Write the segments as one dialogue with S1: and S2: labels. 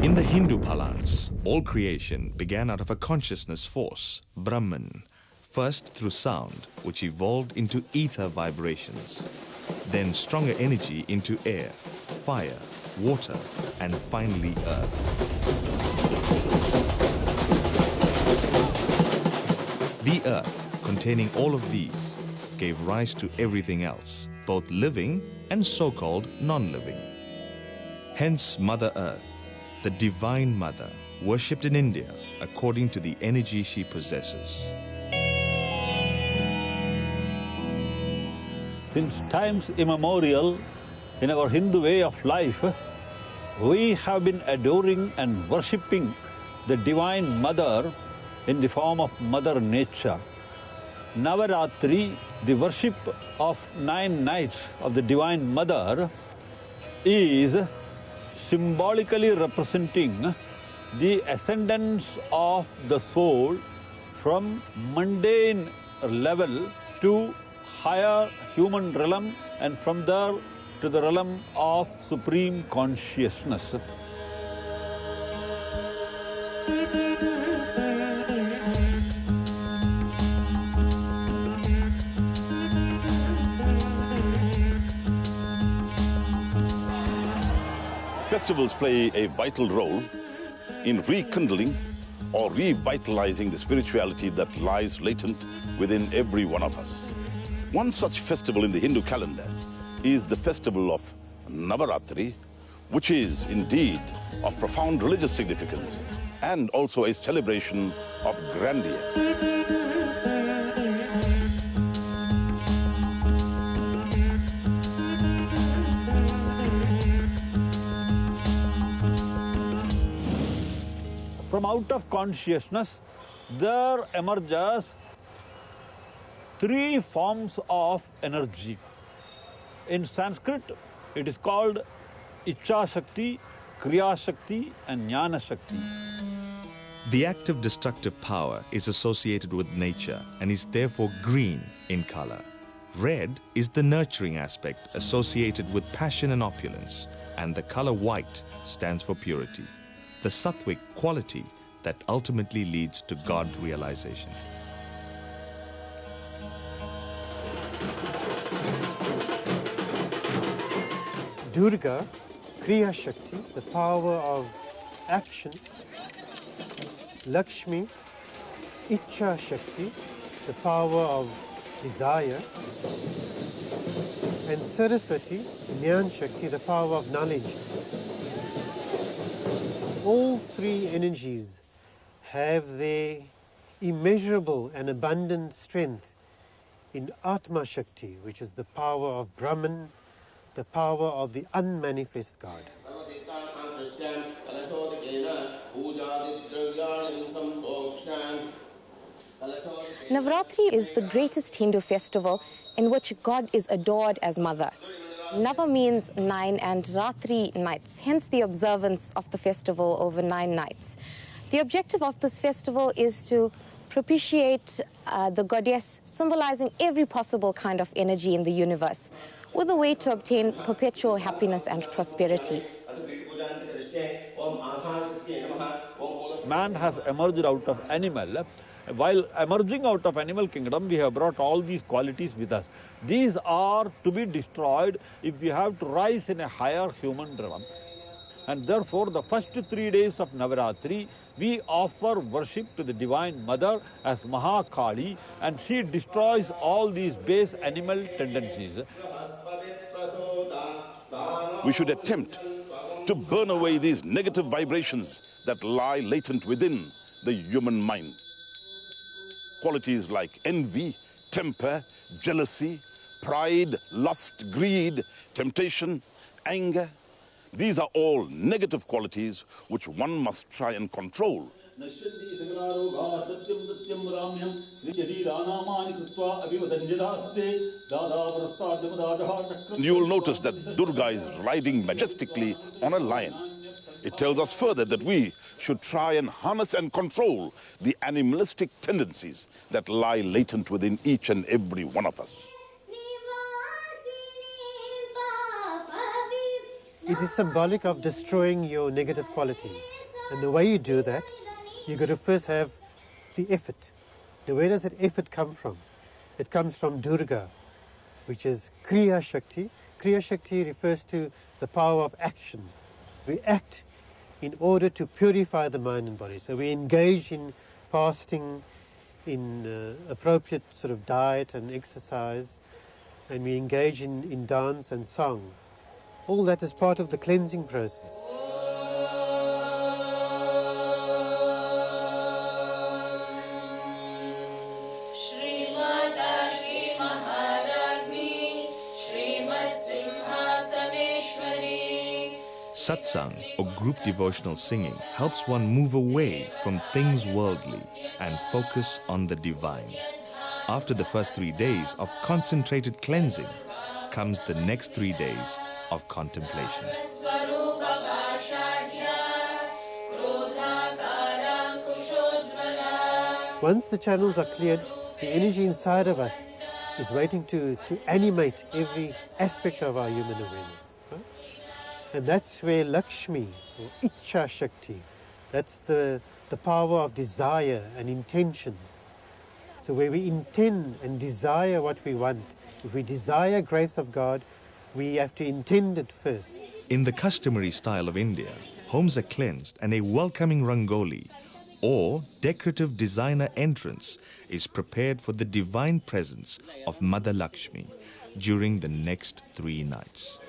S1: In the Hindu parlance, all creation began out of a consciousness force, Brahman, first through sound, which evolved into ether vibrations, then stronger energy into air, fire, water, and finally earth. The earth, containing all of these, gave rise to everything else, both living and so-called non-living. Hence Mother Earth, the Divine Mother, worshipped in India according to the energy she possesses.
S2: Since times immemorial, in our Hindu way of life, we have been adoring and worshipping the Divine Mother in the form of Mother Nature. Navaratri, the worship of 9 nights of the Divine Mother, is symbolically representing the ascendance of the soul from mundane level to higher human realm, and from there to the realm of supreme consciousness.
S3: Festivals play a vital role in rekindling or revitalizing the spirituality that lies latent within every one of us. One such festival in the Hindu calendar is the festival of Navaratri, which is indeed of profound religious significance and also a celebration of grandeur.
S2: From out of consciousness, there emerges 3 forms of energy. In Sanskrit, it is called Ichcha Shakti, Kriya Shakti, and Jnana Shakti.
S1: The active destructive power is associated with nature and is therefore green in color. Red is the nurturing aspect associated with passion and opulence, and the color white stands for purity, the sattvic quality that ultimately leads to God realization.
S4: Durga, Kriya Shakti, the power of action. Lakshmi, Ichcha Shakti, the power of desire. And Saraswati, Jnana Shakti, the power of knowledge. All 3 energies have their immeasurable and abundant strength in Atma Shakti, which is the power of Brahman, the power of the unmanifest God.
S5: Navaratri is the greatest Hindu festival in which God is adored as Mother. Nava means 9 and Ratri nights, hence the observance of the festival over 9 nights. The objective of this festival is to propitiate the goddess, symbolizing every possible kind of energy in the universe, with a way to obtain perpetual happiness and prosperity.
S2: Man has emerged out of animal. While emerging out of animal kingdom, we have brought all these qualities with us. These are to be destroyed if we have to rise in a higher human realm. And therefore, the first 3 days of Navaratri, we offer worship to the Divine Mother as Mahakali, and she destroys all these base animal tendencies.
S3: We should attempt to burn away these negative vibrations that lie latent within the human mind. Qualities like envy, temper, jealousy, pride, lust, greed, temptation, anger. These are all negative qualities which one must try and control. You will notice that Durga is riding majestically on a lion. It tells us further that we should try and harness and control the animalistic tendencies that lie latent within each and every one of us.
S4: it is symbolic of destroying your negative qualities. And the way you do that, you've got to first have the effort. Now, where does that effort come from? It comes from Durga, which is Kriya Shakti. Kriya Shakti refers to the power of action. We act in order to purify the mind and body. So we engage in fasting, in appropriate sort of diet and exercise, and we engage in dance and song. All that is part of the cleansing process.
S1: Satsang, or group devotional singing, helps one move away from things worldly and focus on the divine. After the first 3 days of concentrated cleansing, comes the next 3 days of contemplation.
S4: Once the channels are cleared, the energy inside of us is waiting to animate every aspect of our human awareness. And that's where Lakshmi, or Ichcha Shakti, that's the power of desire and intention. So where we intend and desire what we want, if we desire grace of God, we have to intend it first.
S1: In the customary style of India, homes are cleansed and a welcoming rangoli, or decorative designer entrance, is prepared for the divine presence of Mother Lakshmi during the next 3 nights.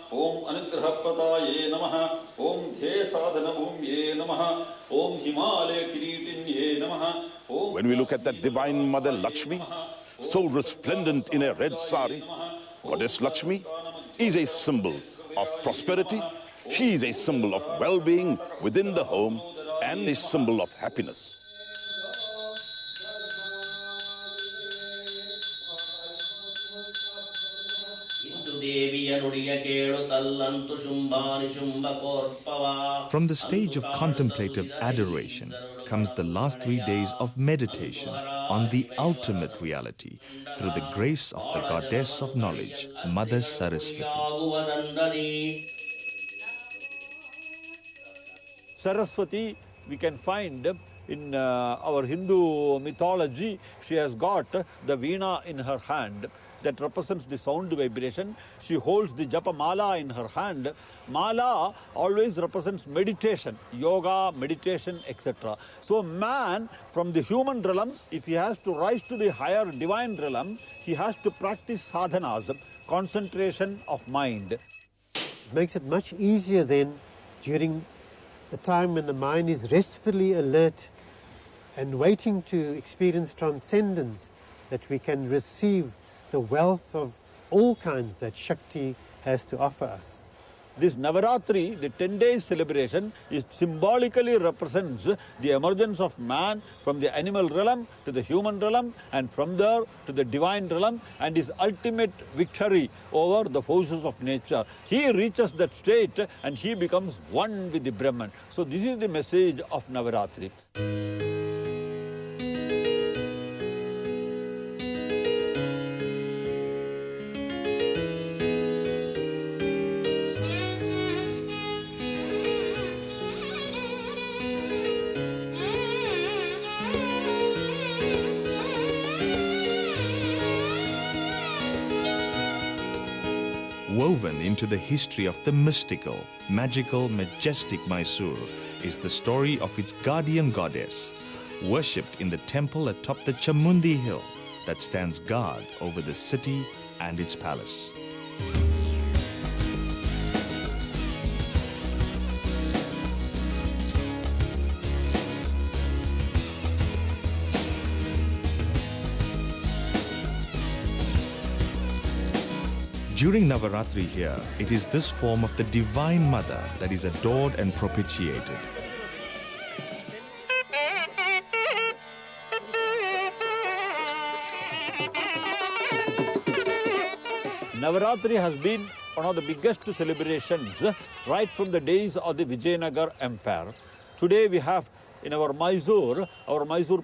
S6: Om Anugrahapadaye Namaha, Om The Sadhana Bhumye Namaha, Om Himale Kiritinye Namaha.
S3: When we look at that divine Mother Lakshmi, so resplendent in a red sari, Goddess Lakshmi is a symbol of prosperity. She is a symbol of well-being within the home and a symbol of happiness.
S1: From the stage of contemplative adoration comes the last 3 days of meditation on the ultimate reality through the grace of the goddess of knowledge, Mother Saraswati.
S2: Saraswati, we can find in our Hindu mythology, she has got the veena in her hand that represents the sound vibration. She holds the japa mala in her hand. Mala always represents meditation, yoga, meditation, etc. So man, from the human realm, if he has to rise to the higher divine realm, he has to practice sadhanas, concentration of mind.
S4: It makes it much easier then during the time when the mind is restfully alert and waiting to experience transcendence, that we can receive the wealth of all kinds that Shakti has to offer us.
S2: This Navaratri, the 10 days celebration, is symbolically represents the emergence of man from the animal realm to the human realm, and from there to the divine realm, and his ultimate victory over the forces of nature. He reaches that state and he becomes one with the Brahman. So this is the message of Navaratri.
S1: Woven into the history of the mystical, magical, majestic Mysore is the story of its guardian goddess, worshipped in the temple atop the Chamundi hill that stands guard over the city and its palace. During Navaratri here, it is this form of the Divine Mother that is adored and propitiated.
S2: Navaratri has been one of the biggest celebrations right from the days of the Vijayanagar Empire. Today we have in our Mysore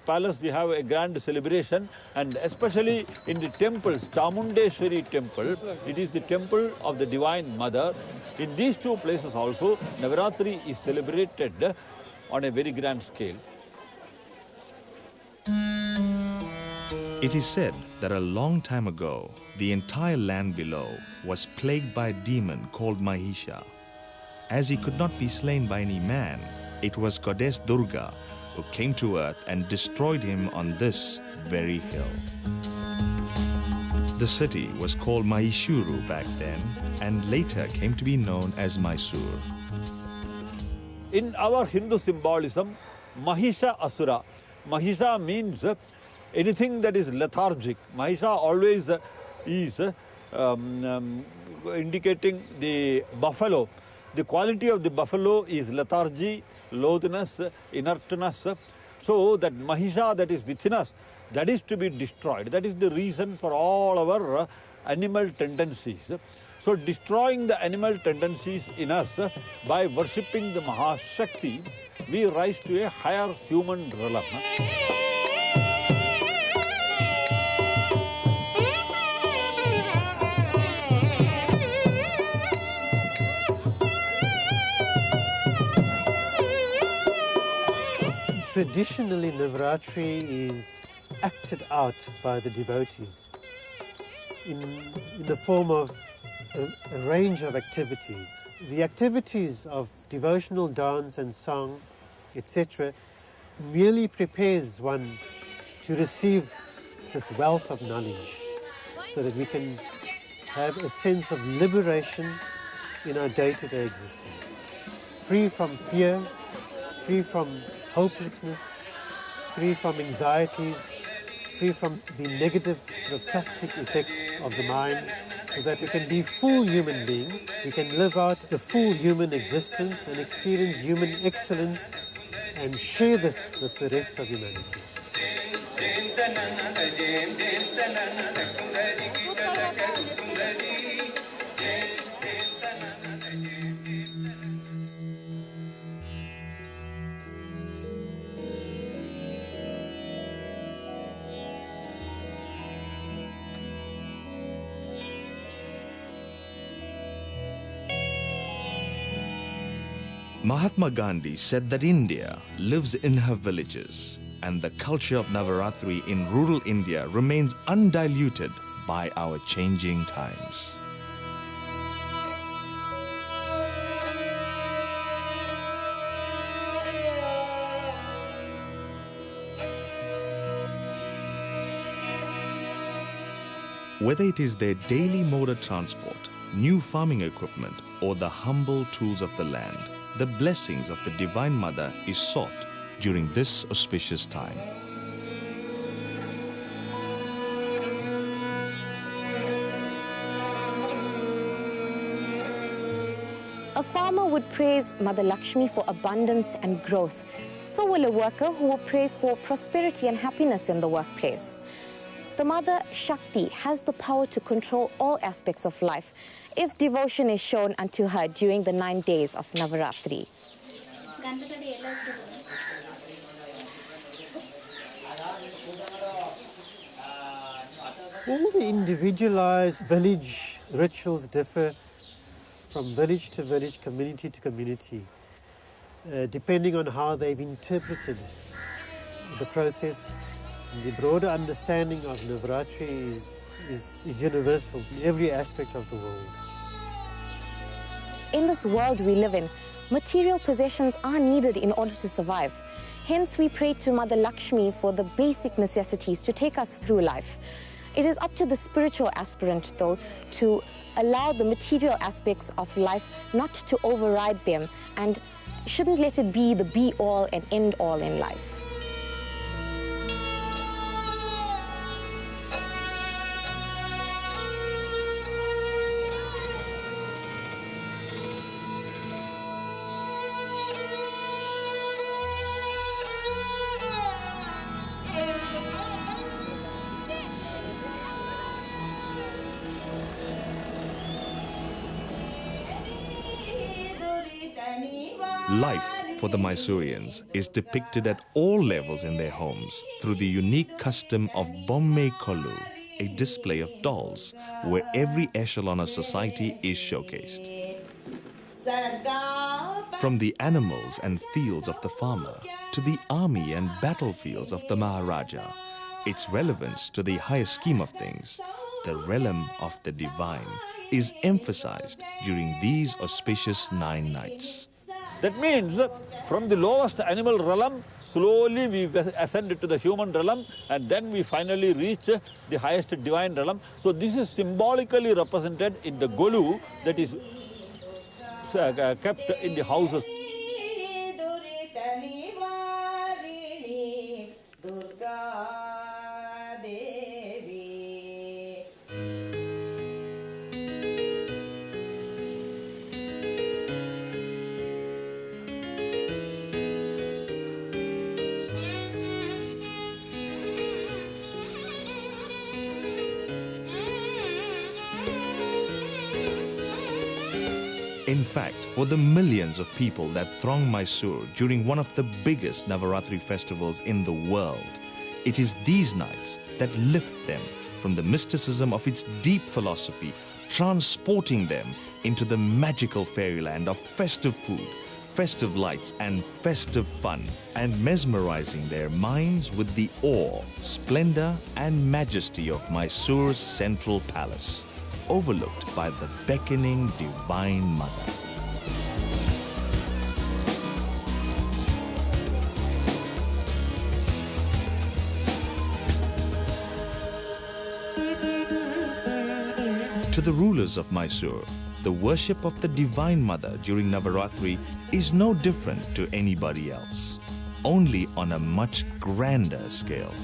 S2: Palace, we have a grand celebration, and especially in the temples, Chamundeshwari temple, it is the temple of the Divine Mother. In these two places also, Navaratri is celebrated on a very grand scale.
S1: It is said that a long time ago, the entire land below was plagued by a demon called Mahisha. As he could not be slain by any man, it was goddess Durga who came to earth and destroyed him on this very hill. The city was called Mahishuru back then and later came to be known as Mysore.
S2: In our Hindu symbolism, Mahisha Asura. Mahisha means anything that is lethargic. Mahisha always is indicating the buffalo. The quality of the buffalo is lethargy, loathness, inertness. So that Mahisha that is within us, that is to be destroyed. That is the reason for all our animal tendencies. So destroying the animal tendencies in us by worshipping the Mahashakti, we rise to a higher human realm.
S4: Traditionally, Navaratri is acted out by the devotees in the form of a range of activities. The activities of devotional dance and song, etc., merely prepares one to receive this wealth of knowledge so that we can have a sense of liberation in our day-to-day existence, free from fear, free from hopelessness, free from anxieties, free from the negative sort of toxic effects of the mind, so that we can be full human beings, we can live out the full human existence and experience human excellence and share this with the rest of humanity.
S1: Mahatma Gandhi said that India lives in her villages and the culture of Navaratri in rural India remains undiluted by our changing times. Whether it is their daily mode of transport, new farming equipment, or the humble tools of the land, the blessings of the Divine Mother is sought during this auspicious time.
S5: A farmer would praise Mother Lakshmi for abundance and growth. So will a worker who will pray for prosperity and happiness in the workplace. The Mother Shakti has the power to control all aspects of life if devotion is shown unto her during the 9 days of Navaratri.
S4: All the individualized village rituals differ from village to village, community to community, depending on how they've interpreted the process. The broader understanding of Navaratri is universal in every aspect of the world.
S5: In this world we live in, material possessions are needed in order to survive. Hence we pray to Mother Lakshmi for the basic necessities to take us through life. It is up to the spiritual aspirant, though, to allow the material aspects of life not to override them and shouldn't let it be the be-all and end-all in life.
S1: Life for the Mysoreans is depicted at all levels in their homes through the unique custom of Bomme Kolu, a display of dolls where every echelon of society is showcased. From the animals and fields of the farmer to the army and battlefields of the Maharaja, its relevance to the higher scheme of things, the realm of the divine, is emphasized during these auspicious 9 nights.
S2: That means from the lowest animal realm, slowly we ascend to the human realm, and then we finally reach the highest divine realm. So this is symbolically represented in the Golu that is kept in the houses.
S1: In fact, for the millions of people that throng Mysore during one of the biggest Navaratri festivals in the world, it is these nights that lift them from the mysticism of its deep philosophy, transporting them into the magical fairyland of festive food, festive lights and festive fun, and mesmerizing their minds with the awe, splendor and majesty of Mysore's central palace, overlooked by the beckoning Divine Mother. To the rulers of Mysore, the worship of the Divine Mother during Navaratri is no different to anybody else, only on a much grander scale.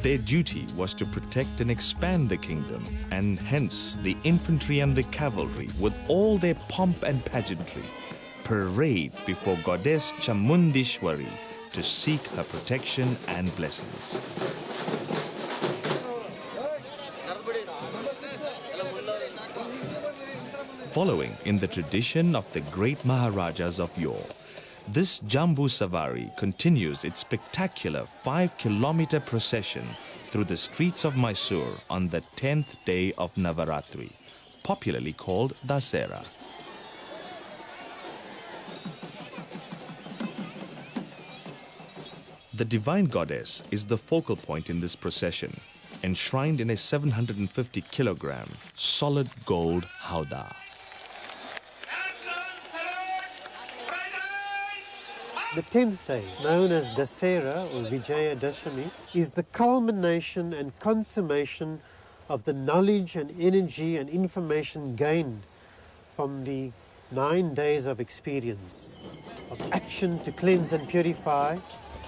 S1: Their duty was to protect and expand the kingdom, and hence the infantry and the cavalry, with all their pomp and pageantry, parade before Goddess Chamundishwari to seek her protection and blessings. Following in the tradition of the great Maharajas of yore, this Jambu Savari continues its spectacular 5-kilometer procession through the streets of Mysore on the 10th day of Navaratri, popularly called Dasera. The divine goddess is the focal point in this procession, enshrined in a 750-kilogram solid gold howdah.
S4: The 10th day, known as Dasera or Vijaya Dashami, is the culmination and consummation of the knowledge and energy and information gained from the 9 days of experience, of action to cleanse and purify,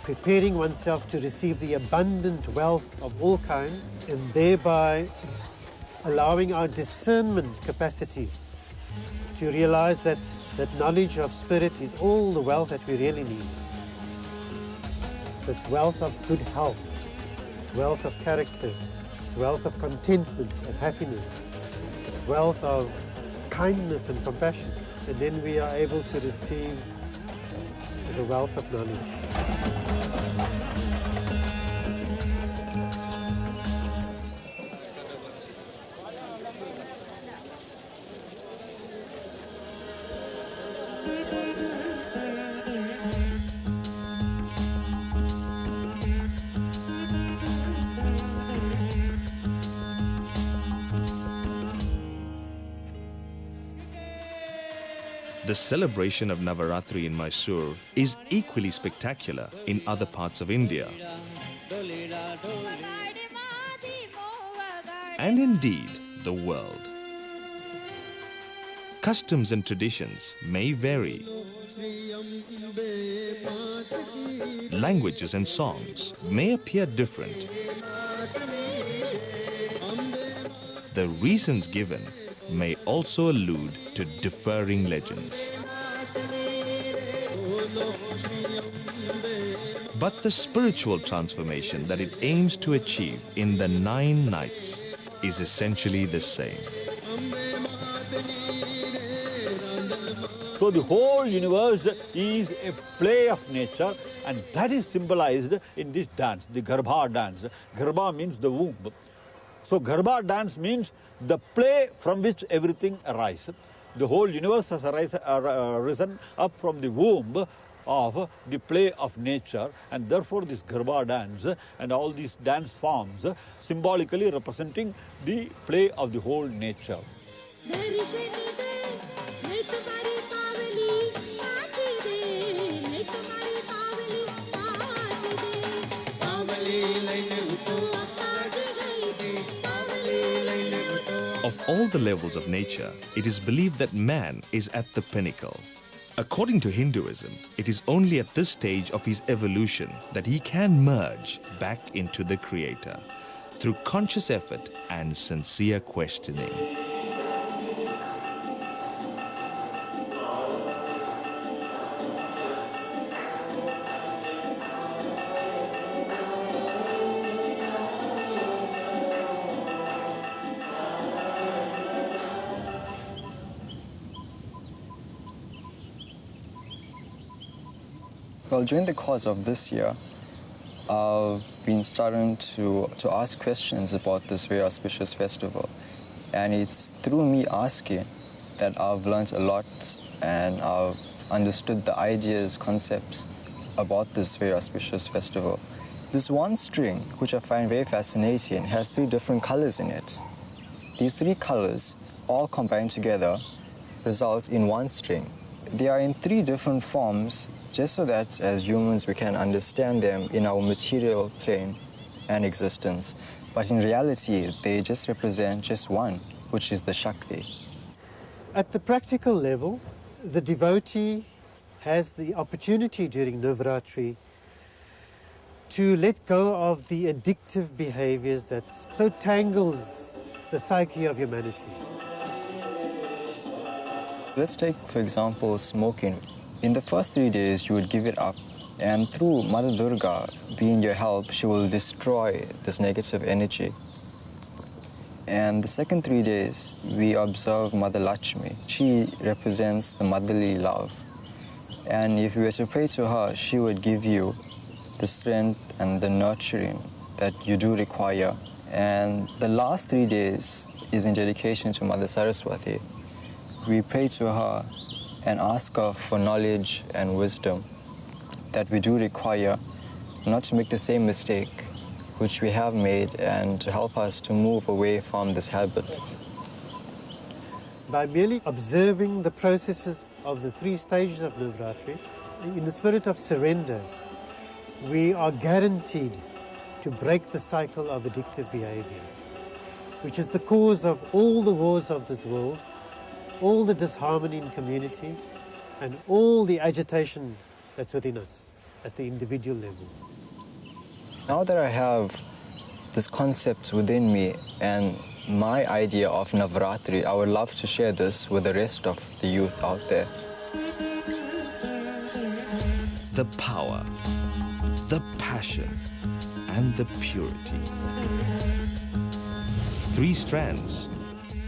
S4: preparing oneself to receive the abundant wealth of all kinds, and thereby allowing our discernment capacity to realize that knowledge of spirit is all the wealth that we really need. So it's wealth of good health, it's wealth of character, it's wealth of contentment and happiness, it's wealth of kindness and compassion. And then we are able to receive the wealth of knowledge.
S1: The celebration of Navaratri in Mysore is equally spectacular in other parts of India. And indeed, the world. Customs and traditions may vary. Languages and songs may appear different. The reasons given may also allude to differing legends. But the spiritual transformation that it aims to achieve in the 9 nights is essentially the same.
S2: So the whole universe is a play of nature, and that is symbolized in this dance, the Garbha dance. Garbha means the womb. So Garbha dance means the play from which everything arises. The whole universe has arisen up from the womb of the play of nature, and therefore this Garbha dance and all these dance forms symbolically representing the play of the whole nature.
S1: Of all the levels of nature, it is believed that man is at the pinnacle. According to Hinduism, it is only at this stage of his evolution that he can merge back into the Creator through conscious effort and sincere questioning.
S7: Well, during the course of this year, I've been starting to ask questions about this very auspicious festival. And it's through me asking that I've learned a lot and I've understood the ideas, concepts about this very auspicious festival. This one string, which I find very fascinating, has 3 different colors in it. These 3 colors, all combined together, results in one string. They are in 3 different forms, just so that as humans we can understand them in our material plane and existence. But in reality, they just represent just one, which is the Shakti.
S4: At the practical level, the devotee has the opportunity during Navaratri to let go of the addictive behaviors that so tangles the psyche of humanity.
S7: Let's take, for example, smoking. In the first 3 days, you would give it up, and through Mother Durga being your help, she will destroy this negative energy. And the second 3 days, we observe Mother Lakshmi. She represents the motherly love. And if you were to pray to her, she would give you the strength and the nurturing that you do require. And the last 3 days is in dedication to Mother Saraswati. We pray to her and ask her for knowledge and wisdom that we do require, not to make the same mistake which we have made, and to help us to move away from this habit.
S4: By merely observing the processes of the 3 stages of Navaratri, in the spirit of surrender, we are guaranteed to break the cycle of addictive behavior, which is the cause of all the wars of this world, all the disharmony in community, and all the agitation that's within us at the individual level.
S7: Now that I have this concept within me and my idea of Navaratri, I would love to share this with the rest of the youth out there.
S1: The power, the passion, and the purity. 3 strands,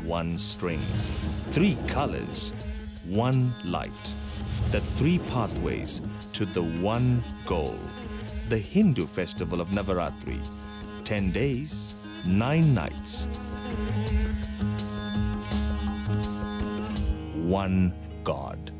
S1: 1 string. 3 colors, 1 light. The 3 pathways to the one goal. The Hindu festival of Navaratri. 10 days, 9 nights. 1 God.